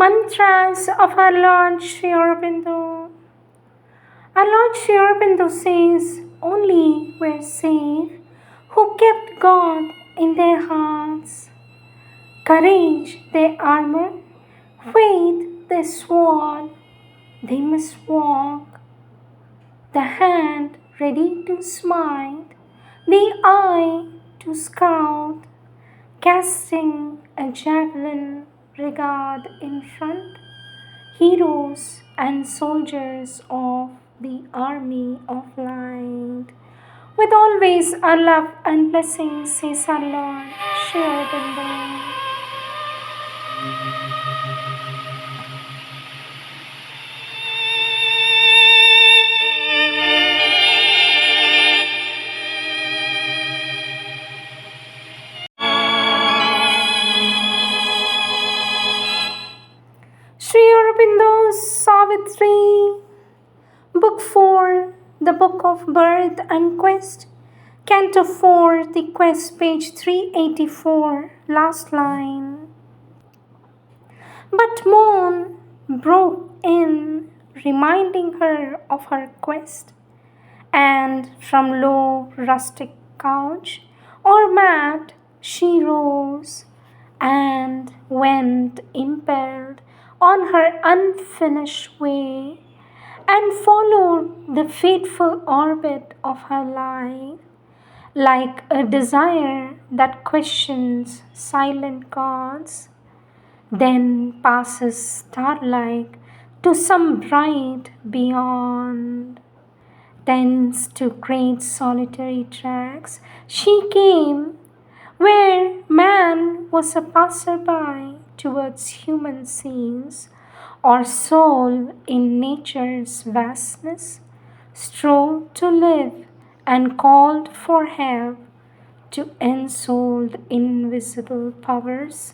Mantras of our Lord Sri Aurobindo. Our Lord Sri Aurobindo says, only were safe who kept God in their hearts, courage their armor, faith their sword. They must walk, the hand ready to smite, the eye to scout, casting a javelin regard in front, heroes and soldiers of the army of light. With always our love and blessings, says our Lord, Sri Aurobindo. Sri Aurobindo's Savitri, Book 4, the Book of Birth and Quest, Canto 4, the Quest, page 384, last line. But moon broke in, reminding her of her quest, and from low rustic couch or mat she rose, and went impelled on her unfinished way, and followed the fateful orbit of her life, like a desire that questions silent gods, then passes star-like to some bright beyond. Thence to great solitary tracks she came, where man was a passer-by towards human scenes, or soul in nature's vastness strove to live, and called for help to ensouled invisible powers,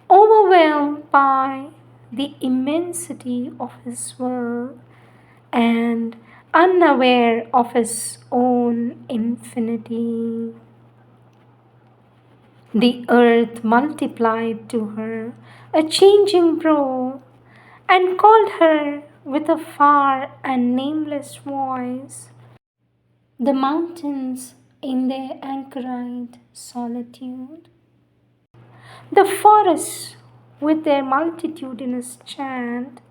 overwhelmed by the immensity of his world, and unaware of his own infinity. The earth multiplied to her a changing brow, and called her with a far and nameless voice. The mountains in their anchorite solitude, the forests with their multitudinous chant,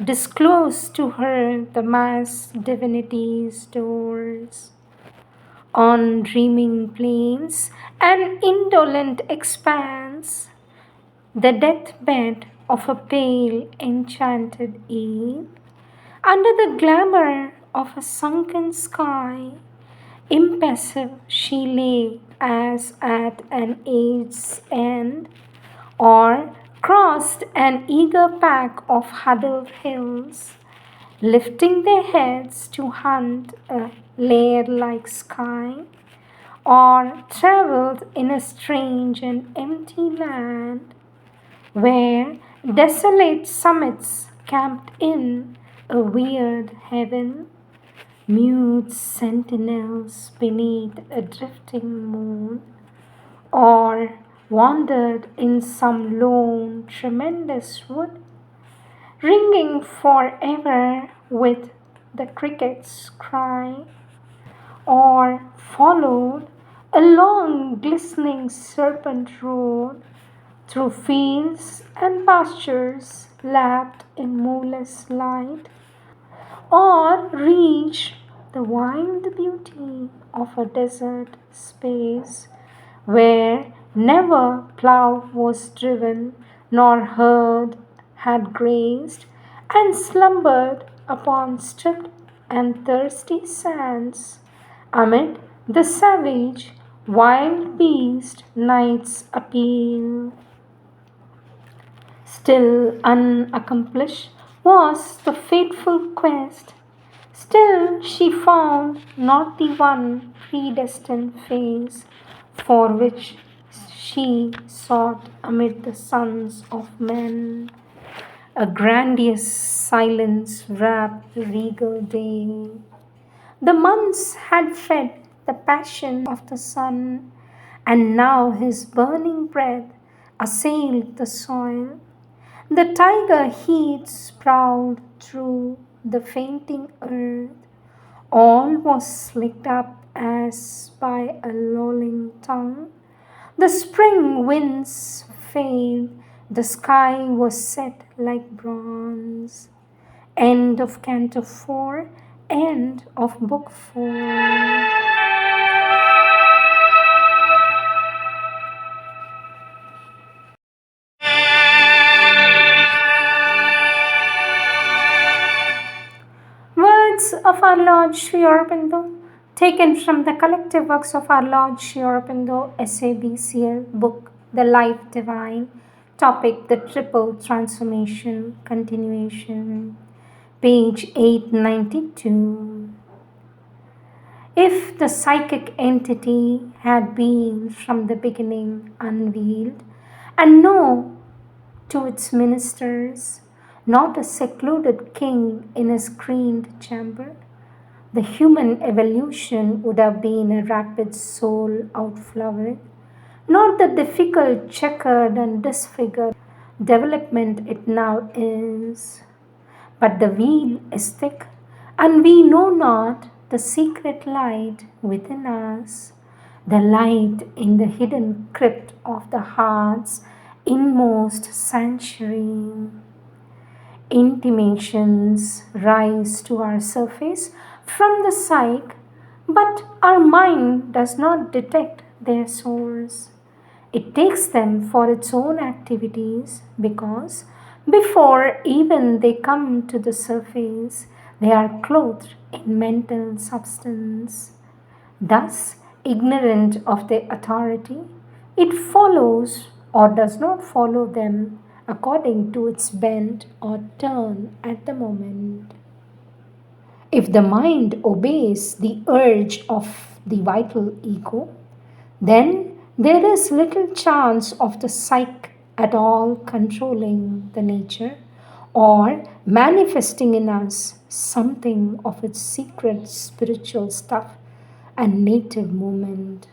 disclose to her the massed divinity's doors. On dreaming plains and indolent expanse, the deathbed of a pale enchanted Eve, under the glamour of a sunken sky, impassive she lay as at an age's end, or crossed an eager pack of huddled hills, lifting their heads to hunt a lair-like sky, or travelled in a strange and empty land, where desolate summits camped in a weird heaven, mute sentinels beneath a drifting moon, or wandered in some lone tremendous wood, ringing forever with the cricket's cry, or followed a long glistening serpent road through fields and pastures lapped in moonless light, or reached the wild beauty of a desert space, where never plough was driven, nor herd had grazed, and slumbered upon stripped and thirsty sands, amid the savage wild beast night's appeal. Still unaccomplished was the fateful quest, still she found not the one predestined phase for which she sought amid the sons of men. A grandiose silence wrapped the regal day. The months had fed the passion of the sun, and now his burning breath assailed the soil. The tiger heats prowled through the fainting earth. All was licked up as by a lolling tongue. The spring winds failed, the sky was set like bronze. End of Canto 4, end of Book 4. Words of our Lord Sri Aurobindo, taken from the collective works of our Lord Sri Aurobindo, SABCL book, The Life Divine, topic The Triple Transformation, continuation, page 892. If the psychic entity had been from the beginning unveiled, and known to its ministers, not a secluded king in a screened chamber, the human evolution would have been a rapid soul outflowering, not the difficult, checkered, and disfigured development it now is. But the veil is thick, and we know not the secret light within us, the light in the hidden crypt of the heart's inmost sanctuary. Intimations rise to our surface from the psyche, but our mind does not detect their source. It takes them for its own activities because before even they come to the surface, they are clothed in mental substance. Thus, ignorant of their authority, it follows or does not follow them according to its bent or turn at the moment. If the mind obeys the urge of the vital ego, then there is little chance of the psyche at all controlling the nature or manifesting in us something of its secret spiritual stuff and native movement.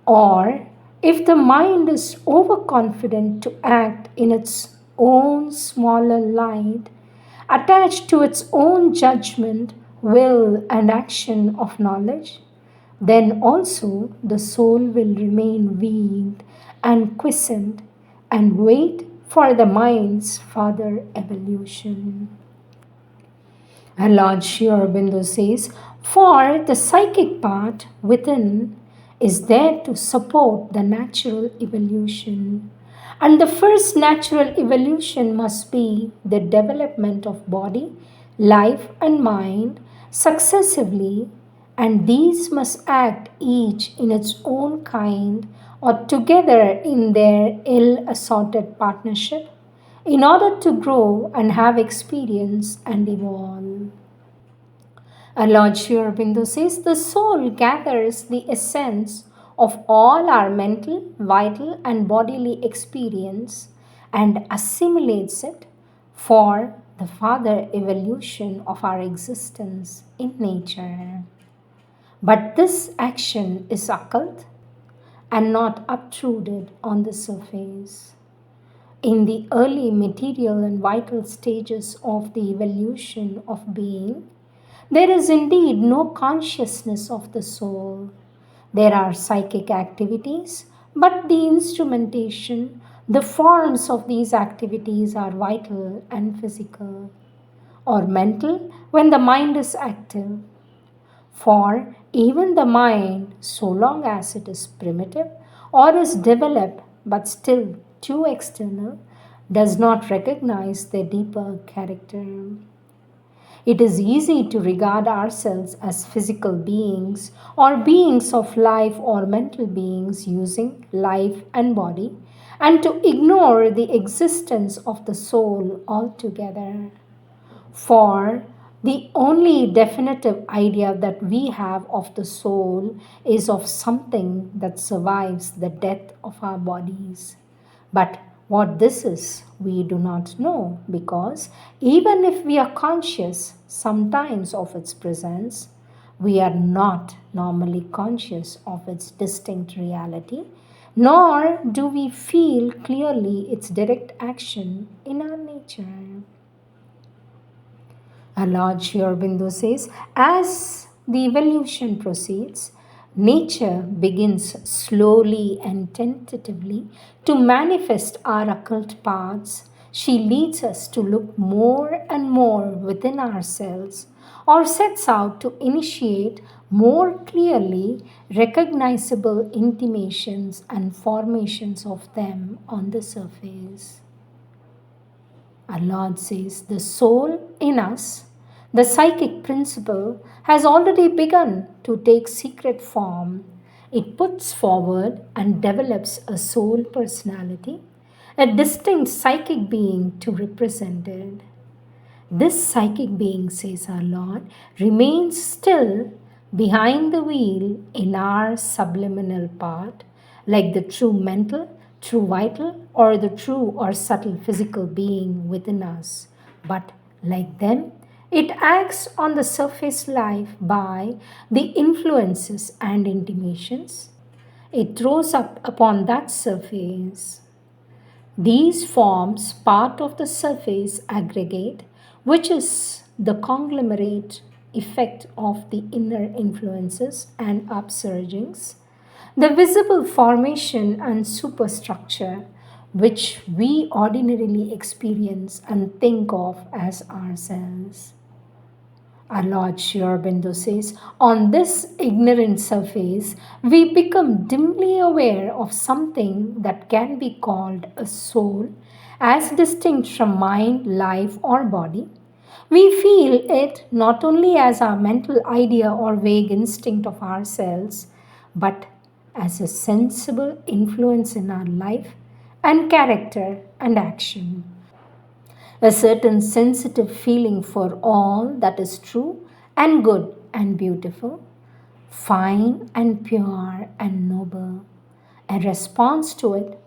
Or if the mind is overconfident to act in its own smaller light, attached to its own judgment, will, and action of knowledge, then also the soul will remain weak and quiescent and wait for the mind's further evolution. And Lord Sri Aurobindo says, for the psychic part within is there to support the natural evolution. And the first natural evolution must be the development of body, life, and mind successively, and these must act each in its own kind or together in their ill assorted partnership in order to grow and have experience and evolve. And Lord Sri Aurobindo says the soul gathers the essence of all our mental, vital, and bodily experience and assimilates it for the further evolution of our existence in nature. But this action is occult and not obtruded on the surface. In the early material and vital stages of the evolution of being, there is indeed no consciousness of the soul. There are psychic activities, but the instrumentation, the forms of these activities are vital and physical, or mental when the mind is active. For even the mind, so long as it is primitive or is developed but still too external, does not recognize their deeper character. It is easy to regard ourselves as physical beings or beings of life or mental beings using life and body and to ignore the existence of the soul altogether. For the only definitive idea that we have of the soul is of something that survives the death of our bodies. But what this is, we do not know because even if we are conscious sometimes of its presence, we are not normally conscious of its distinct reality nor do we feel clearly its direct action in our nature. Our Lord Sri Aurobindo says, as the evolution proceeds, nature begins slowly and tentatively to manifest our occult parts. She leads us to look more and more within ourselves, or sets out to initiate more clearly recognizable intimations and formations of them on the surface. Our Lord says the soul in us, the psychic principle, has already begun to take secret form. It puts forward and develops a soul personality, a distinct psychic being to represent it. This psychic being, says our Lord, remains still behind the wheel in our subliminal part, like the true mental, true vital, or the true or subtle physical being within us. But like them, it acts on the surface life by the influences and intimations it throws up upon that surface. These forms part of the surface aggregate, which is the conglomerate effect of the inner influences and upsurgings, the visible formation and superstructure which we ordinarily experience and think of as ourselves. Our Lord Sri Aurobindo says, on this ignorant surface, we become dimly aware of something that can be called a soul, as distinct from mind, life, or body. We feel it not only as our mental idea or vague instinct of ourselves, but as a sensible influence in our life and character and action, a certain sensitive feeling for all that is true and good and beautiful, fine and pure and noble, a response to it,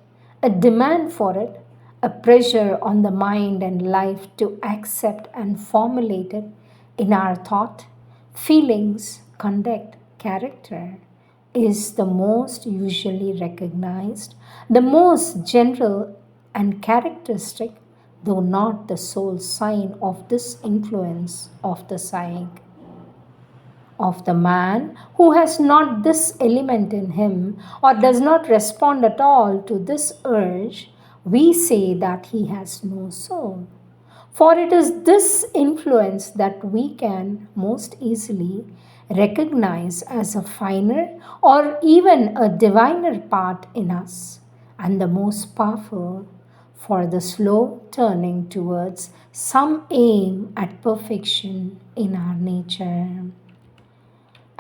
a demand for it, a pressure on the mind and life to accept and formulate it in our thought, feelings, conduct, character, is the most usually recognized, the most general and characteristic, though not the sole sign of this influence of the psyche. Of the man who has not this element in him or does not respond at all to this urge, we say that he has no soul. For it is this influence that we can most easily recognize as a finer or even a diviner part in us, and the most powerful for the slow turning towards some aim at perfection in our nature.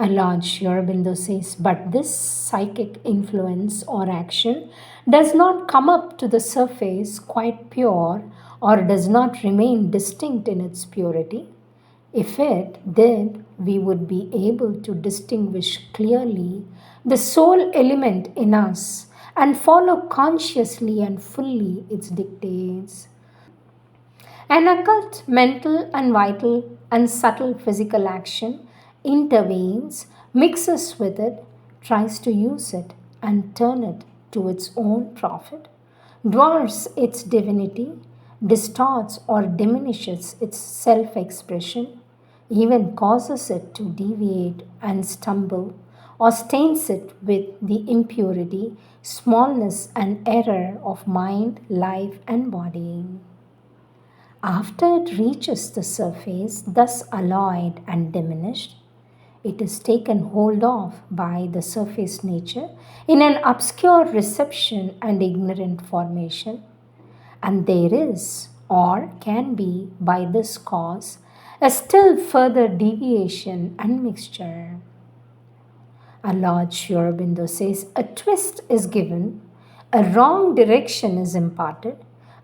A Lord Sri Aurobindo says, but this psychic influence or action does not come up to the surface quite pure or does not remain distinct in its purity. If it did, we would be able to distinguish clearly the soul element in us and follow consciously and fully its dictates. An occult, mental, and vital and subtle physical action intervenes, mixes with it, tries to use it, and turn it to its own profit, dwarfs its divinity, distorts or diminishes its self expression, even causes it to deviate and stumble, or stains it with the impurity, smallness, and error of mind, life, and body. After it reaches the surface, thus alloyed and diminished, it is taken hold of by the surface nature in an obscure reception and ignorant formation, and there is, or can be, by this cause, a still further deviation and mixture. Our Lord Sri Aurobindo says a twist is given, a wrong direction is imparted,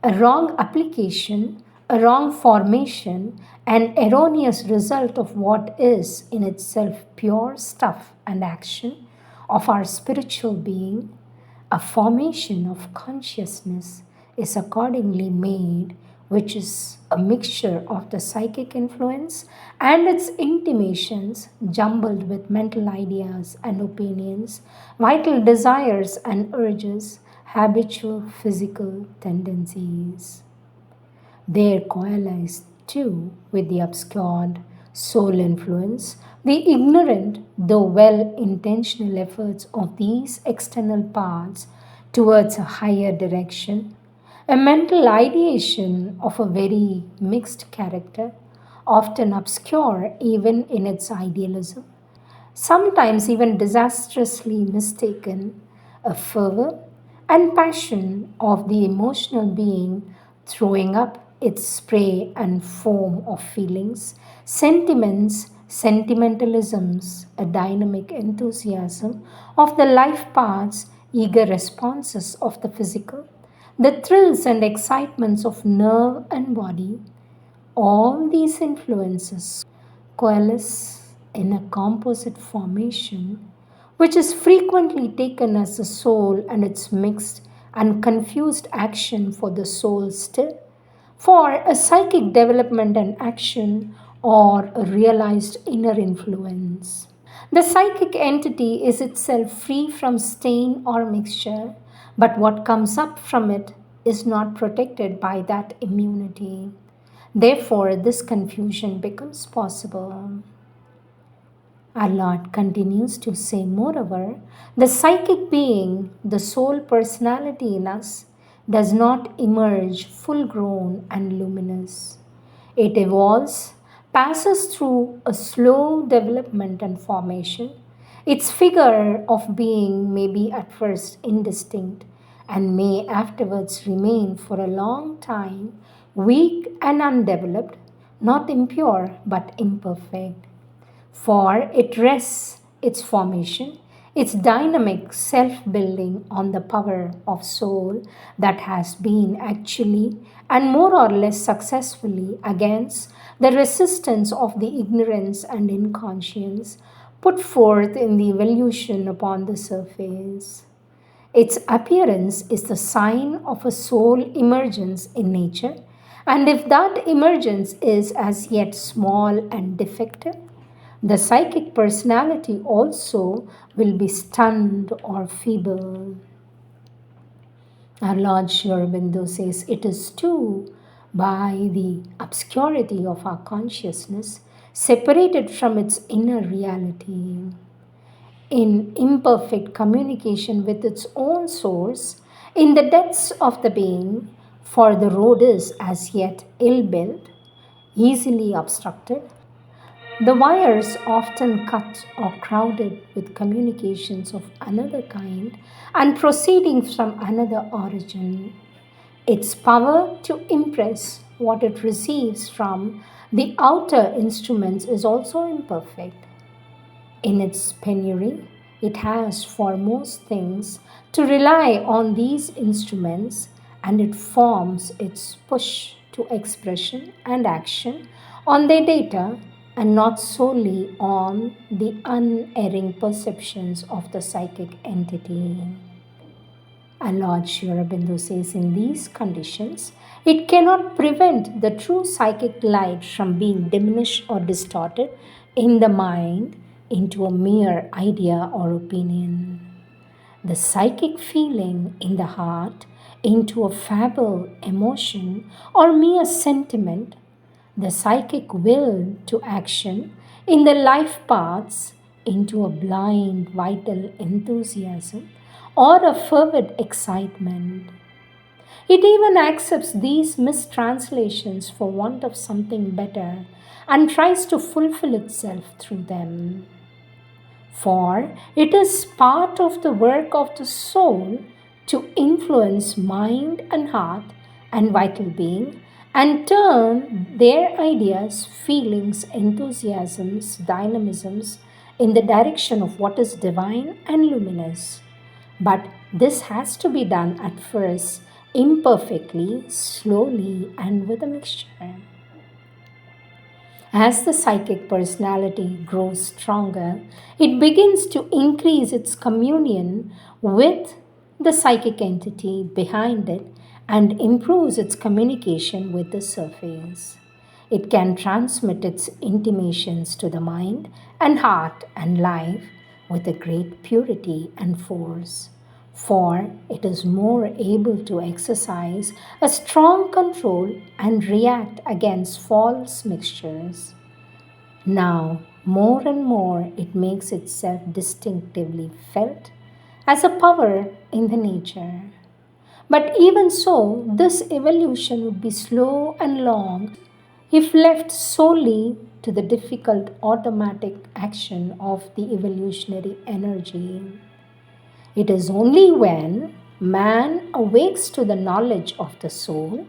a wrong application, a wrong formation, an erroneous result of what is in itself pure stuff and action of our spiritual being, a formation of consciousness is accordingly made which is a mixture of the psychic influence and its intimations jumbled with mental ideas and opinions, vital desires and urges, habitual physical tendencies. There coalesce too with the obscured soul influence, the ignorant though well intentional efforts of these external paths towards a higher direction, a mental ideation of a very mixed character, often obscure even in its idealism, sometimes even disastrously mistaken, a fervor and passion of the emotional being throwing up its spray and foam of feelings, sentiments, sentimentalisms, a dynamic enthusiasm of the life paths, eager responses of the physical, the thrills and excitements of nerve and body, all these influences coalesce in a composite formation, which is frequently taken as the soul and its mixed and confused action for the soul still, for a psychic development and action or a realized inner influence. The psychic entity is itself free from stain or mixture, but what comes up from it is not protected by that immunity. Therefore, this confusion becomes possible. Our Lord continues to say, moreover, the psychic being, the soul personality in us, does not emerge full grown and luminous. It evolves, passes through a slow development and formation. Its figure of being may be at first indistinct and may afterwards remain for a long time weak and undeveloped, not impure but imperfect. For it rests its formation, its dynamic self building on the power of soul that has been actually and more or less successfully against the resistance of the ignorance and inconscience put forth in the evolution upon the surface. Its appearance is the sign of a soul emergence in nature, and if that emergence is as yet small and defective, the psychic personality also will be stunned or feeble. Our Lord Sri Aurobindo says it is too by the obscurity of our consciousness separated from its inner reality in imperfect communication with its own source in the depths of the being, for the road is as yet ill built, easily obstructed. The wires often cut or crowded with communications of another kind and proceeding from another origin. Its power to impress what it receives from the outer instruments is also imperfect. In its penury, it has for most things to rely on these instruments, and it forms its push to expression and action on their data and not solely on the unerring perceptions of the psychic entity. And Lord Sri Aurobindo says in these conditions, it cannot prevent the true psychic light from being diminished or distorted in the mind into a mere idea or opinion. The psychic feeling in the heart into a fable, emotion, or mere sentiment, the psychic will to action in the life paths into a blind, vital enthusiasm or a fervid excitement. It even accepts these mistranslations for want of something better and tries to fulfill itself through them. For it is part of the work of the soul to influence mind and heart and vital being and turn their ideas, feelings, enthusiasms, dynamisms in the direction of what is divine and luminous. But this has to be done at first imperfectly, slowly, and with a mixture. As the psychic personality grows stronger, it begins to increase its communion with the psychic entity behind it and improves its communication with the surface. It can transmit its intimations to the mind and heart and life with a great purity and force, for it is more able to exercise a strong control and react against false mixtures. Now, more and more, it makes itself distinctively felt as a power in the nature. But even so, this evolution would be slow and long if left solely to the difficult automatic action of the evolutionary energy. It is only when man awakes to the knowledge of the soul,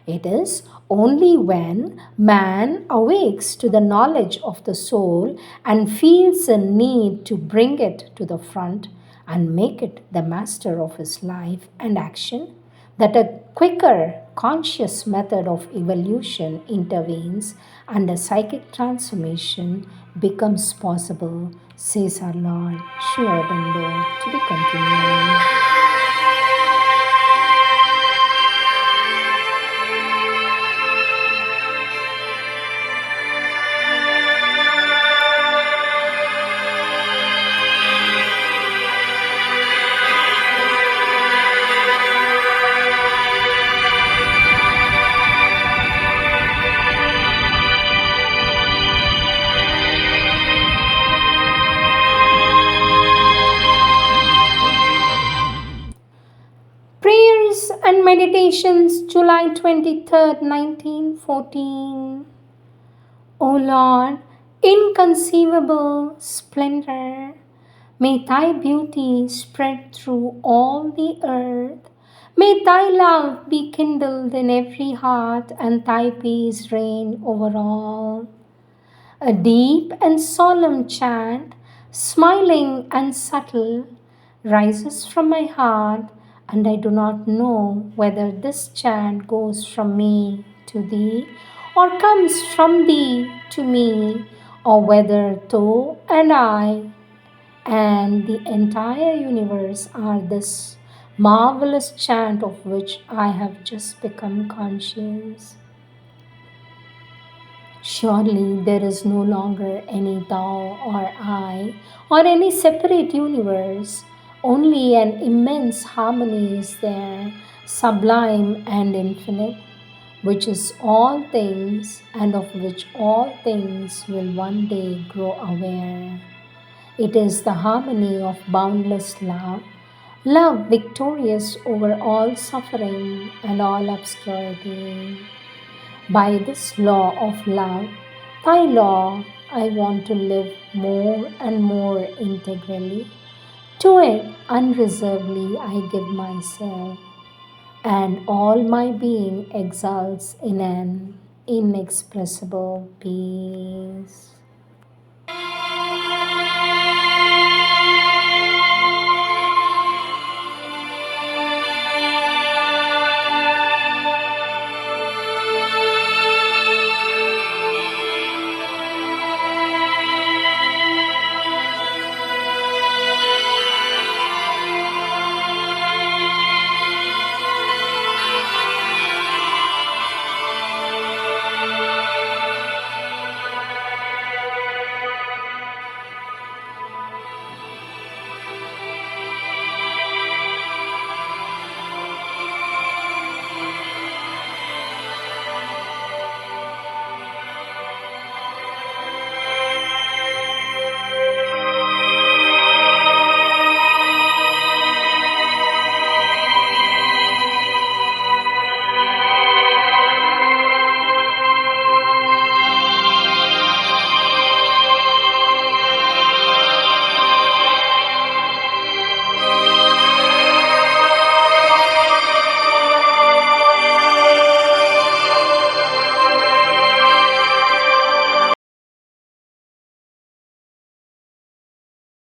it is only when man awakes to the knowledge of the soul and feels a need to bring it to the front and make it the master of his life and action that a quicker conscious method of evolution intervenes and a psychic transformation becomes possible, says our Lord Sri Aurobindo, to be continued. Prayers and Meditations, July 23rd, 1914. O Lord, inconceivable splendor, may thy beauty spread through all the earth. May thy love be kindled in every heart and thy peace reign over all. A deep and solemn chant, smiling and subtle, rises from my heart, and I do not know whether this chant goes from me to thee, or comes from thee to me, or whether thou and I and the entire universe are this marvelous chant of which I have just become conscious. Surely there is no longer any thou or I or any separate universe. Only an immense harmony is there, sublime and infinite, which is all things and of which all things will one day grow aware. It is the harmony of boundless love, love victorious over all suffering and all obscurity. By this law of love, thy law, I want to live more and more integrally. To it unreservedly I give myself, and all my being exults in an inexpressible peace.